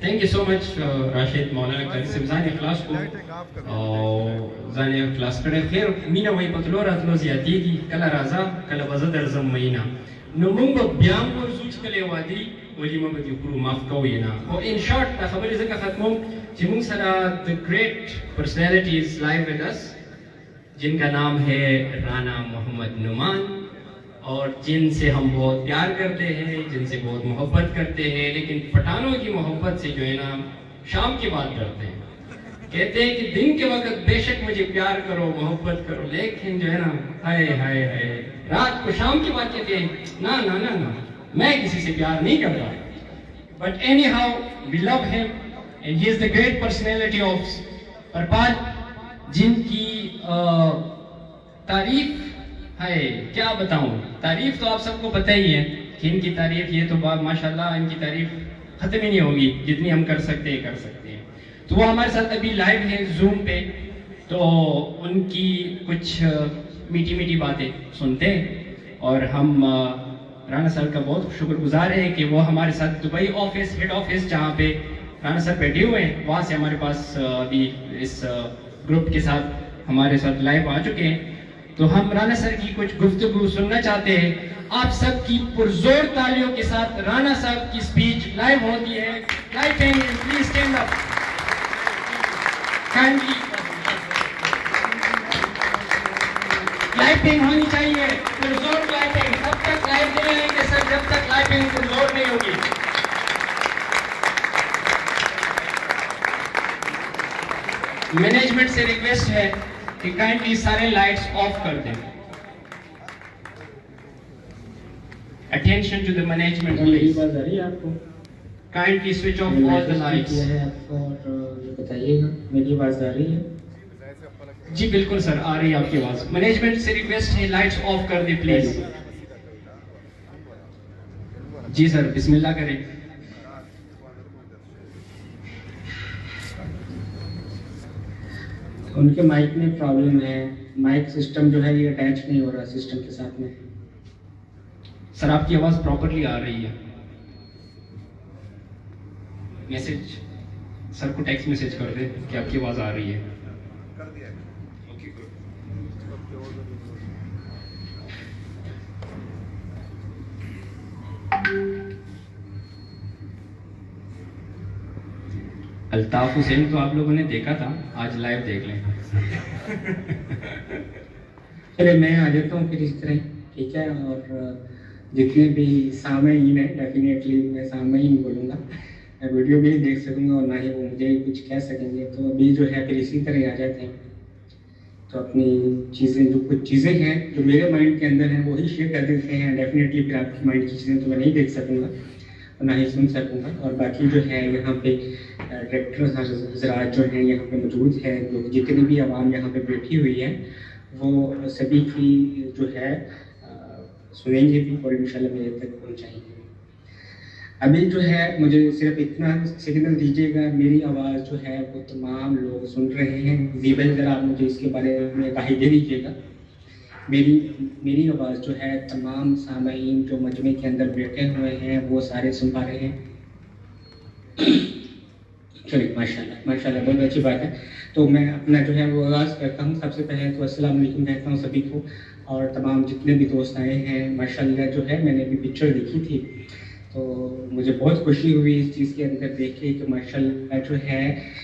Thank you so much, Rashid Maulana Karim Zani class کو او ځان یې خلاص کړی. خیر مینه وایي په تلو راتلو زیاتېږي، کله راځه کله به زه درځم میینه. نو موږ به بیا هم ورځو چې کله یې وادي ولیمه به دې کړو، معاف کوو یې نه. خو ان شارټ دا خبرې ځکه ختموم چې موږ سره the great personalities live with us جن کا نام ہے رانا محمد نعمان، اور جن سے ہم بہت پیار کرتے ہیں، جن سے بہت محبت کرتے ہیں، لیکن پٹھانوں کی محبت سے جو ہے نا شام کی بات کرتے ہیں. کہتے ہیں کہ دن کے وقت بے شک مجھے پیار کرو محبت کرو، لیکن جو ہے نا ہائے ہائے ہائے رات کو شام کی بات کہتے ہیں نا نا نا نا میں کسی سے پیار نہیں کرتا. But anyhow we love him and he is the great personality of پرپال، جن کی تعریف ہے کیا بتاؤں. تعریف تو آپ سب کو پتہ ہی ہے کہ ان کی تعریف یہ تو بات ماشاءاللہ ان کی تعریف ختم ہی نہیں ہوگی، جتنی ہم کر سکتے ہیں کر سکتے ہیں. تو وہ ہمارے ساتھ ابھی لائیو ہیں زوم پہ، تو ان کی کچھ میٹھی میٹھی باتیں سنتے ہیں. اور ہم رانا سر کا بہت شکر گزار ہیں کہ وہ ہمارے ساتھ دبئی آفس ہیڈ آفس جہاں پہ رانا سر بیٹھے ہوئے ہیں وہاں سے ہمارے پاس ابھی اس گروپ کے ساتھ ہمارے ساتھ لائیو آ چکے ہیں. تو ہم رانا سر کی کچھ گفتگو سننا چاہتے ہیں. آپ سب کی پرزور تالیوں کے ساتھ رانا صاحب کی سپیچ لائیو ہوتی ہے. Please stand up kindly. Lighting ہونی چاہیے، پرزور لائٹنگ. تب تک لائیو نہیں آئیں گے سر جب تک لائٹنگ پرزور نہیں ہوگی. مینجمنٹ سے ریکویسٹ ہے کہ کائنڈلی سارے لائٹس آف کر دیں. Attention to the management please. میری آواز آ رہی ہے آپ کو؟ Kindly switch off all the lights. بتائیے گا میری آواز آ رہی ہے؟ جی بالکل سر آ رہی ہے آپ کی آواز. مینجمنٹ سے ریکویسٹ ہے لائٹس آف کر دیں پلیز. جی سر بسم اللہ کریں. ان کے مائک میں پرابلم ہے، مائک سسٹم جو ہے یہ اٹیچ نہیں ہو رہا سسٹم کے ساتھ میں. سر آپ کی آواز پراپرلی آ رہی ہے. میسج سر کو ٹیکسٹ میسج کر دیں کہ آپ کی آواز آ رہی ہے. الطاف حسین تو آپ لوگوں نے دیکھا تھا، آج لائیو دیکھ لیں. چلے میں آ جاتا ہوں پھر اس طرح، ٹھیک ہے. اور جتنے بھی سامعین ہیں ڈیفینیٹلی میں سامعین بولوں گا، میں ویڈیو بھی نہیں دیکھ سکوں گا اور نہ ہی وہ مجھے کچھ کہہ سکیں گے. تو ابھی جو ہے پھر اسی طرح آ جاتے ہیں. تو اپنی چیزیں جو کچھ چیزیں ہیں جو میرے مائنڈ کے اندر ہیں وہی شیئر کر دیتے ہیں. ڈیفینیٹلی پھر آپ کی مائنڈ کی چیزیں تو میں نہیں دیکھ سکوں گا اور نہ ہی سن سکوں گا. اور باقی جو ہے یہاں پہ ڈائریکٹر حضرات جو ہیں یہاں پہ موجود ہیں، جو جتنی بھی عوام یہاں پہ بیٹھی ہوئی ہے وہ سبھی کی جو ہے سنیں گے بھی اور انشاءاللہ میرے تک پہنچائیں گے. ابھی جو ہے مجھے صرف اتنا سگنل دیجیے گا، میری آواز جو ہے وہ تمام لوگ سن رہے ہیں. زیبل ذرا آپ مجھے اس کے بارے میں آگاہی دے دیجیے گا. میری آواز جو ہے تمام سامعین جو مجمع کے اندر بیٹھے ہوئے ہیں وہ سارے سن پا رہے ہیں. چلیے ماشاءاللہ بہت اچھی بات ہے. تو میں اپنا جو ہے وہ آغاز کرتا ہوں. سب سے پہلے تو السلام علیکم کہتا ہوں سبھی کو، اور تمام جتنے بھی دوست آئے ہیں. ماشاءاللہ جو ہے میں نے ابھی پکچر دیکھی تھی تو مجھے بہت خوشی ہوئی اس چیز کے اندر دیکھ کے کہ ماشاءاللہ جو ہے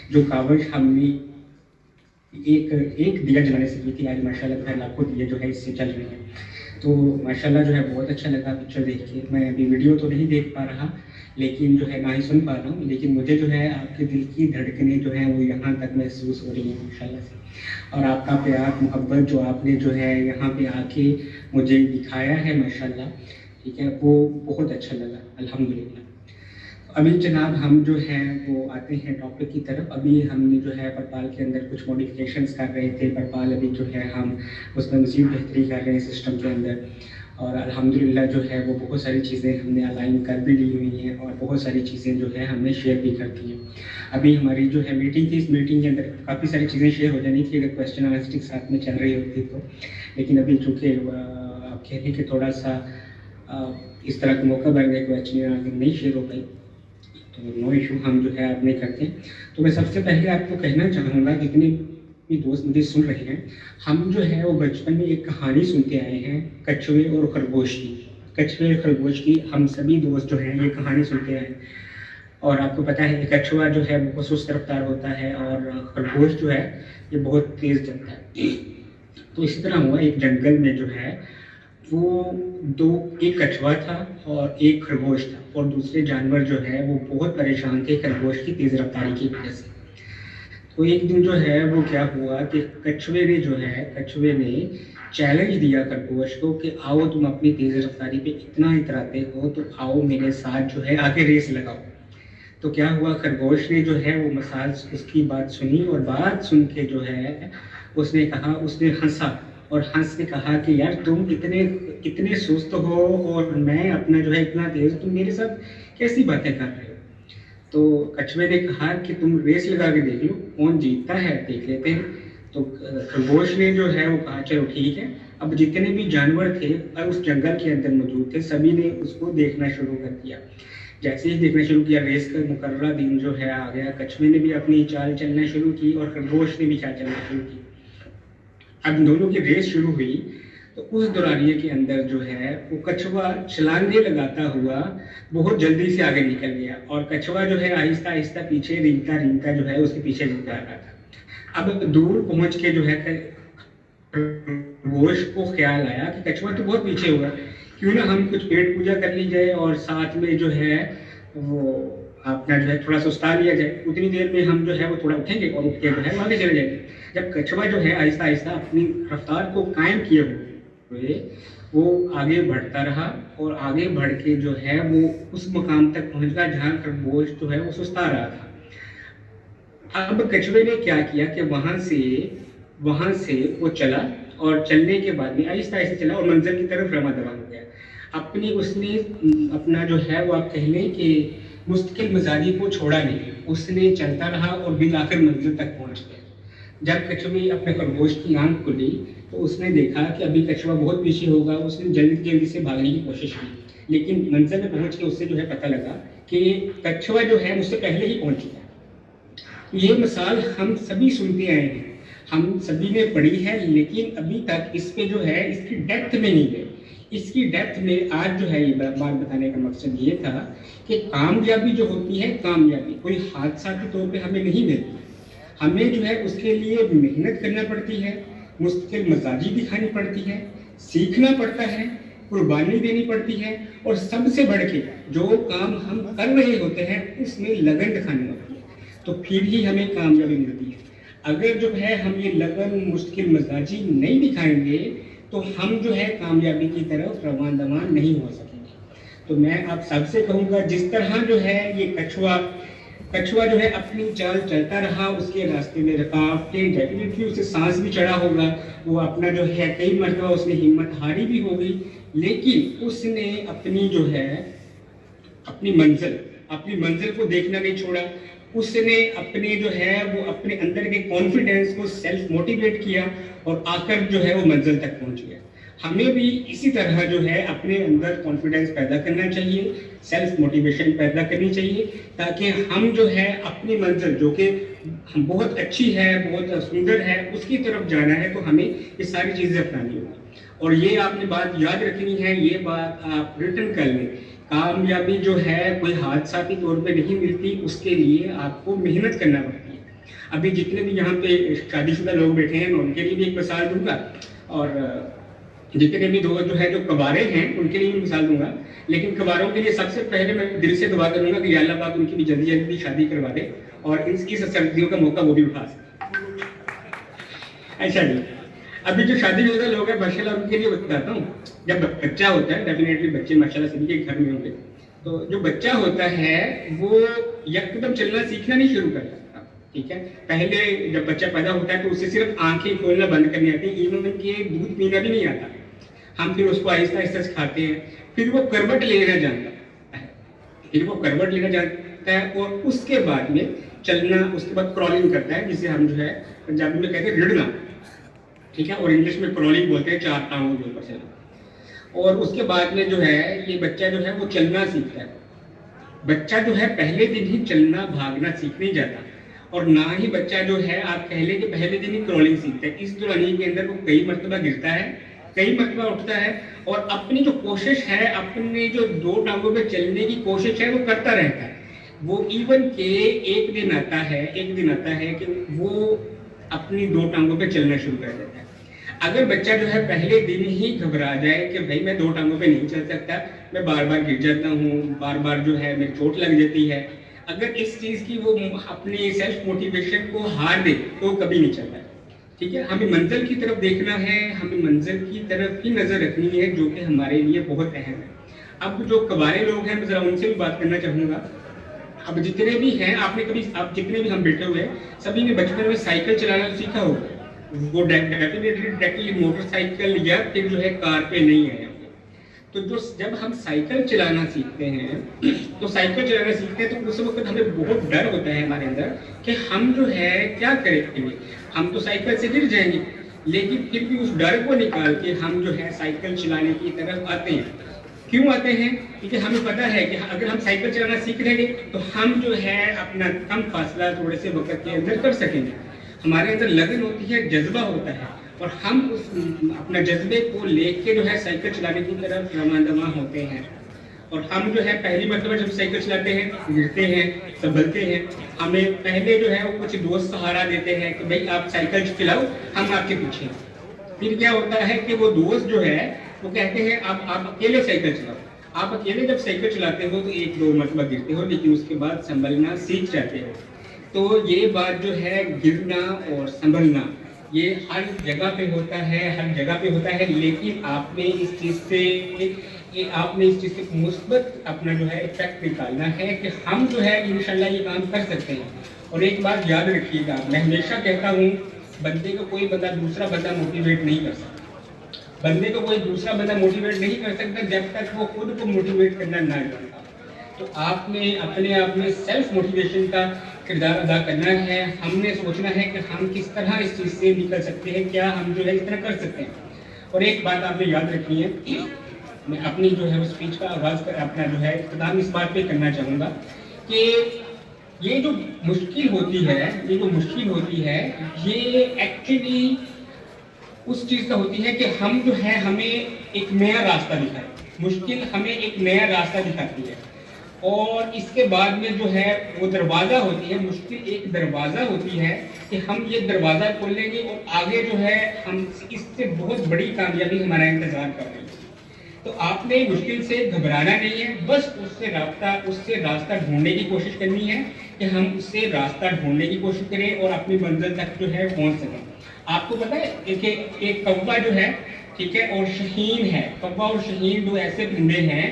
جو کاوش ہم نے ایک دیا جلانے سے کی تھی، آج ماشاءاللہ لاکھوں دیے جو ہے اس سے چل رہے ہیں. تو ماشاءاللہ جو ہے بہت اچھا لگا پکچر دیکھ کے. میں ابھی ویڈیو تو نہیں دیکھ پا رہا لیکن جو ہے نہ ہی سن پا رہا ہوں، لیکن مجھے جو ہے آپ کے دل کی دھڑکنیں جو ہیں وہ یہاں تک محسوس ہو رہی ہیں ماشاءاللہ سے. اور آپ کا پیار محبت جو آپ نے جو ہے یہاں پہ آ کے مجھے دکھایا ہے ماشاءاللہ، ٹھیک ہے، وہ بہت اچھا لگا الحمدللہ. ابھی جناب ہم جو ہیں وہ آتے ہیں ٹاپک کی طرف. ابھی ہم نے جو ہے پرپال کے اندر کچھ موڈیفکیشنز کر رہے تھے. پرپال ابھی جو ہے ہم اس میں مزید بہتری کر رہے ہیں سسٹم کے اندر، اور الحمدللہ جو ہے وہ بہت ساری چیزیں ہم نے الائن کر بھی لی ہوئی ہیں اور بہت ساری چیزیں جو ہے ہم نے شیئر بھی کر دی ہیں. ابھی ہماری جو ہے میٹنگ تھی، اس میٹنگ کے اندر کافی ساری چیزیں شیئر ہو جانی تھی اگر کویسچن آنسرنگ ساتھ میں چل رہی ہوتی تو، لیکن ابھی چونکہ آپ کہہ رہے کہ تھوڑا سا اس طرح کا موقع بن گیا کویسچن آنسرنگ نہیں شیئر ہو پائی، तो नो इशू, हम जो है अपने करते हैं। तो मैं सबसे पहले आपको कहना चाहूँगा, जितने भी दोस्त मुझे सुन रहे हैं, हम जो है वो बचपन में एक कहानी सुनते आए हैं कछुए और खरगोश की। कछुए और खरगोश की हम सभी दोस्त जो हैं ये कहानी सुनते आए हैं। और आपको पता है कछुआ जो है वो सुस्त रफ्तार होता है और खरगोश जो है ये बहुत तेज़ चलता है। तो इसी तरह हुआ, एक जंगल में जो है वो एक कछुआ था और एक खरगोश था, और दूसरे जानवर जो है वो बहुत परेशान थे खरगोश की तेज़ रफ्तारी की वजह से। तो एक दिन जो है वो क्या हुआ कि कछुए ने चैलेंज दिया खरगोश को कि आओ तुम अपनी तेज़ रफ्तारी पे इतना इतराते हो तो आओ मेरे साथ जो है आगे रेस लगाओ। तो क्या हुआ, खरगोश ने जो है वो मसाज उसकी बात सुनी, और बात सुन के जो है उसने हंसा और हंस के कहा कि यार तुम इतने सुस्त हो और मैं अपना जो है इतना तेज, तुम मेरे साथ कैसी बातें कर रहे हो। तो कछुए ने कहा कि तुम रेस लगा के देख लो, कौन जीतता है देख लेते हैं। तो खरगोश ने जो है वो कहा चलो ठीक है। अब जितने भी जानवर थे और उस जंगल के अंदर मौजूद थे सभी ने उसको देखना शुरू कर दिया। जैसे ही देखना शुरू किया, रेस का मुकर्ररा दिन जो है आ गया, कछुए ने भी अपनी चाल चलना शुरू की और खरगोश ने भी चाल चलना शुरू की। अब दोनों की रेस शुरू हुई तो उस दौरानिये के अंदर जो है वो कछुआ छलांगे लगाता हुआ बहुत जल्दी से आगे निकल गया, और कछुआ जो है आहिस्ता आहिस्ता पीछे रेंगता जो है उसके पीछे जा रहा था। अब दूर पहुंच के जो है खरगोश को ख्याल आया कि कछुआ तो बहुत पीछे हुआ, क्यों ना हम कुछ पेट पूजा कर ली जाए और साथ में जो है वो अपना जो है थोड़ा सुस्ता लिया जाए। उतनी देर में हम जो है वो थोड़ा उठेंगे और उठ के जो है आगे चले जाएंगे। जब कछुआ जो है आहिस्ता आहिस्ता अपनी रफ्तार को कायम किए हुए वो आगे बढ़ता रहा, और आगे बढ़ के जो है वो उस मुकाम तक पहुंच गया जहाँ खरगोश जो है वो सुस्ता रहा था। अब कछुए ने क्या किया कि वहां से वो चला, और चलने के बाद में आहिस्ता आहिस्ता चला और मंजिल की तरफ रवा दवा हो गया। उसने अपना जो है वो आप कह लें कि मुस्तकिल मिजाजी को छोड़ा नहीं, उसने चलता रहा और बिल आखिर मंजिल तक पहुंच गया। जब कछुए अपने खरगोश की आंख खुली तो उसने देखा कि अभी कछुआ बहुत पीछे होगा। उसने जल्दी से भागने की कोशिश की, लेकिन मंजिल में पहुंच के उससे जो है पता लगा कि कछुआ जो है मुझसे पहले ही पहुंच गया। ये मिसाल हम सभी सुनते आए हैं, हम सभी ने पढ़ी है, लेकिन अभी तक इस पे जो है इसकी डेप्थ में नहीं गए। इसकी डेप्थ में आज जो है ये बात बताने का मकसद ये था कि कामयाबी जो होती है, कामयाबी कोई हादसा के तौर पे हमें नहीं मिलती। हमें जो है उसके लिए मेहनत करना पड़ती है, मुस्तकिल मजाजी दिखानी पड़ती है, सीखना पड़ता है, कुर्बानी देनी पड़ती है, और सबसे बढ़ के जो काम हम कर रहे होते हैं उसमें लगन दिखानी होती है, तो फिर ही हमें कामयाबी मिलती है। अगर जो है हम ये लगन, मुश्किल मजाजी नहीं दिखाएंगे तो हम जो है कामयाबी की तरफ रवान दवान नहीं हो सकेंगे। तो मैं आप सबसे कहूँगा, जिस तरह जो है ये कछुआ जो है अपनी चाल चलता रहा, उसके रास्ते में रुकावटें, डेफिनेटली उसे सांस भी चढ़ा होगा, वो अपना जो है कई मरतबा उसने हिम्मत हारी भी होगी, लेकिन उसने अपनी जो है अपनी मंजिल को देखना नहीं छोड़ा। उसने अपने जो है वो अपने अंदर के कॉन्फिडेंस को सेल्फ मोटिवेट किया और आकर जो है वो मंजिल तक पहुंच गया। हमें भी इसी तरह जो है अपने अंदर कॉन्फिडेंस पैदा करना चाहिए, सेल्फ मोटिवेशन पैदा करनी चाहिए, ताकि हम जो है अपनी मंजिल जो कि बहुत अच्छी है, बहुत सुंदर है, उसकी तरफ जाना है तो हमें ये सारी चीज़ें अपनानी होगी। और ये आपने बात याद रखनी है, ये बात आप रिटर्न कर लें। कामयाबी जो है कोई हादसा के तौर पे नहीं मिलती, उसके लिए आपको मेहनत करना पड़ती है। अभी जितने भी यहाँ पे शादीशुदा लोग बैठे हैं मैं उनके लिए भी एक मिसाल दूंगा, और जितने भी दोस्त जो है जो कबारे हैं उनके लिए भी मिसाल दूंगा। लेकिन कबारों के लिए सबसे पहले मैं दिल से दुआ करूंगा कि अल्लाह पाक उनकी भी जल्दी शादी करवा दे और इस सर्दियों का मौका वो भी उठा सके। अच्छा जी, अभी जो शादीशुदा लोग हैं माशाल्लाह उनके लिए बताता हूँ। जब बच्चा होता है, डेफिनेटली बच्चे माशाल्लाह सभी के घर में होंगे, तो जो बच्चा होता है वो यकदम चलना सीखना नहीं शुरू करता, ठीक है। पहले जब बच्चा पैदा होता है तो उसे सिर्फ आंखें खोलना बंद करनी आती है, इवन के दूध पीना भी नहीं आता। हम फिर उसको आहिस्ता आहिस्ता सिखाते हैं, फिर वो करवट लेना जानता है, और उसके बाद में चलना, उसके बाद क्रॉलिंग करता है, जिसे हम जो है पंजाबी में कहते हैं रिड़ना, ठीक है, और इंग्लिश में क्रॉलिंग बोलते हैं, 4 टांगों के ऊपर चलना। और उसके बाद में जो है ये बच्चा जो है वो चलना सीखता है। बच्चा जो है पहले दिन ही चलना भागना सीखने जाता, और ना ही बच्चा जो है आप कह लें कि पहले दिन ही क्रॉलिंग सीखता है। इस दौरान के अंदर वो कई मरतबा गिरता है, कई मरतबा उठता है, और अपनी जो कोशिश है, अपनी जो दो टांगों पे चलने की कोशिश है वो करता रहता है। वो इवन के एक दिन आता है कि वो अपनी दो टांगों पे चलना शुरू कर देता है। अगर बच्चा जो है पहले दिन ही घबरा जाए कि भाई मैं दो टांगों पे नहीं चल सकता, मैं बार बार गिर जाता हूँ, बार बार जो है मेरी चोट लग जाती है, अगर इस चीज़ की वो अपनी सेल्फ मोटिवेशन को हार दे तो कभी नहीं चलता। ठीक है, हमें मंजिल की तरफ देखना है, हमें मंजिल की तरफ ही नज़र रखनी है, जो कि हमारे लिए बहुत अहम है। अब जो कबारे लोग हैं, मैं ज़रा उनसे भी बात करना चाहूँगा। अब जितने भी हैं, आप जितने भी हम बैठे हुए हैं, सभी ने बचपन में साइकिल चलाना सीखा होगा। वो डेफिनेटली मोटरसाइकिल या फिर जो है कार पे नहीं है। तो जो जब हम साइकिल चलाना सीखते हैं तो उस वक्त हमें बहुत डर होता है हमारे अंदर कि हम जो है क्या करेंगे, हम तो साइकिल से गिर जाएंगे। लेकिन फिर भी उस डर को निकाल के हम जो है साइकिल चलाने की तरफ आते हैं। क्यों आते हैं? क्योंकि हमें पता है कि अगर हम साइकिल चलाना सीख लेंगे तो हम जो है अपना कम फासला थोड़े से वक्त के अंदर कर सकेंगे। हमारे अंदर लगन होती है, जज्बा होता है, और हम उस अपना जज्बे को लेके जो है साइकिल चलाने की तरफ रवाना होते हैं। और हम जो है पहली मरतबा जब साइकिल चलाते हैं, गिरते हैं, संभलते हैं, हमें पहले जो है वो कुछ दोस्त सहारा देते हैं कि भाई आप साइकिल चलाओ, हम आपके पीछे हैं। फिर क्या होता है कि वो दोस्त जो है वो कहते हैं आप अकेले साइकिल चलाओ। आप अकेले जब साइकिल चलाते हो तो एक दो मरतबा गिरते हो, लेकिन उसके बाद संभलना सीख जाते हो। तो ये बात जो है, गिरना और संभलना, ये हर जगह पे होता है, लेकिन आपने इस चीज़ से मुस्बत अपना जो है इफेक्ट निकालना है कि हम जो है इंशाल्लाह ये काम कर सकते हैं। और एक बात याद रखिएगा, मैं हमेशा कहता हूँ, बंदे को कोई दूसरा बंदा मोटिवेट नहीं कर सकता। बंदे को कोई दूसरा बंदा मोटिवेट नहीं कर सकता जब तक वो खुद को मोटिवेट करना ना जानता। तो आपने अपने आप में सेल्फ मोटिवेशन का किरदार अदा करना है। हमने सोचना है कि हम किस तरह इस चीज़ से निकल सकते हैं, क्या हम जो है इस तरह कर सकते हैं। और एक बात आपने याद रखनी है, मैं अपनी जो है स्पीच का आगाज़ कर अपना जो है इख्तिताम इस बात पे करना चाहूँगा कि ये जो मुश्किल होती है ये एक्चुअली उस चीज़ का होती है कि हम जो है हमें एक नया रास्ता दिखाए। मुश्किल हमें एक नया रास्ता दिखाती है, और इसके बाद में जो है वो दरवाज़ा होती है, मुश्किल एक दरवाज़ा होती है कि हम ये दरवाज़ा खोलेंगे और आगे जो है हम इससे बहुत बड़ी कामयाबी हमारा इंतज़ार कर रही है। तो आपने मुश्किल से घबराना नहीं है, बस उससे रास्ता ढूंढने की कोशिश करनी है कि हम उससे रास्ता ढूंढने की कोशिश करें और अपनी मंजिल तक जो है पहुंच सकें। आपको पता है कि एक कौवा जो है, ठीक है, और शहीन है। कौवा और शहीन दो ऐसे परिंदे हैं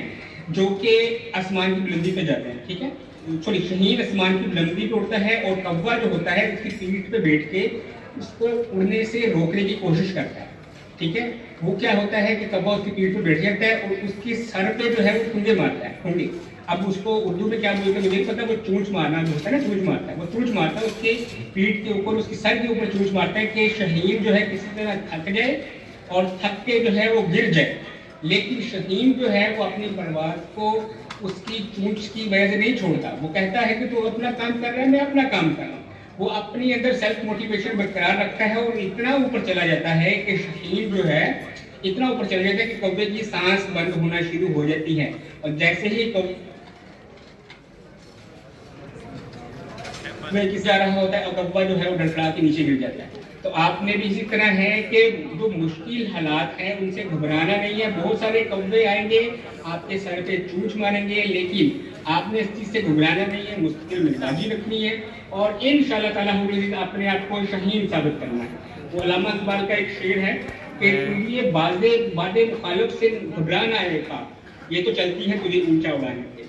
जो कि आसमान की बुलंदी पे जाते हैं, ठीक है। सॉरी, शहीन आसमान की बुलंदी पे उड़ता है और कौवा जो होता है उसकी पीठ पे बैठ के उसको उड़ने से रोकने की कोशिश करता है, ठीक है। वो क्या होता है कि कौवा उसकी पीठ पे बैठ जाता है और उसकी सर पे जो है वो ठुंगे मारता है, ठुंगे। अब उसको उर्दू में क्या बोलते हैं मुझे नहीं पता, वो चूंच मारना जो होता है ना, चूंच मारता है, वो चूंच मारता है उसके पीठ के ऊपर, उसकी सर के ऊपर चूंच मारता है कि शहीन जो है किसी तरह थक जाए और थक के जो है वो गिर जाए। लेकिन शहीन जो है वो अपनी परवाज़ को उसकी चूंच की वजह से नहीं छोड़ता। वो कहता है कि तू अपना काम कर रहा है, मैं अपना काम कर रहा हूँ। वो अपनी अंदर सेल्फ मोटिवेशन बरकरार रखता है और इतना ऊपर चला जाता है कि शहीन जो है इतना ऊपर चला जाता है कि कौवे की सांस बंद होना शुरू हो जाती है, और जैसे ही किसी जा रहा होता है और कौवा जो है वो डरखड़ा के नीचे गिर जाता है। तो आपने भी इसी तरह है कि जो मुश्किल हालात हैं उनसे घबराना नहीं है। बहुत सारे कौवे आएंगे, आपके सर पे चूंच मारेंगे, लेकिन आपने इस चीज़ से घबराना नहीं है, मुश्किल मिजाजी रखनी है और इंशाअल्लाह ताला अपने आप को शहीन साबित करना है। वो अल्लामा इकबाल का एक शेर है कि ये बादे मुखालिफ से घबराना है, ये तो चलती है तुझे ऊंचा उड़ाने के।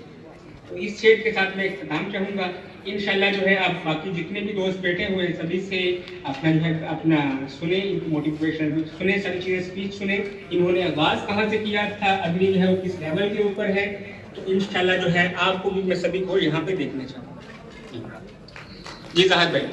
तो इस शेर के साथ मैं इख्तिताम चाहूँगा। इंशाल्लाह जो है आप बाकी जितने भी दोस्त बैठे हुए हैं सभी से अपना जो है अपना सुने, इनकी मोटिवेशन सुने, सारी चीज़ें स्पीच सुने, इन्होंने आगाज़ कहाँ से किया था, अगली जो है वो किस लेवल के ऊपर है। तो इंशाल्लाह जो है आपको भी मैं सभी को यहाँ पे देखना चाहूँगा। जी ज़ाहिद भाई,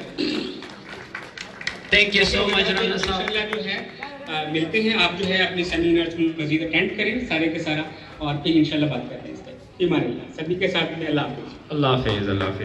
thank you so much Rana साहब। इंशाल्लाह जो है मिलते हैं, आप जो है अपने सेमिनार मज़ीद अटेंड करें सारे के सारा, और फिर इंशाल्लाह बात करते हैं इस पर। ایمان اللہ سبھی کے ساتھ میں اللہ حافظ. اللہ حافظ. اللہ حافظ.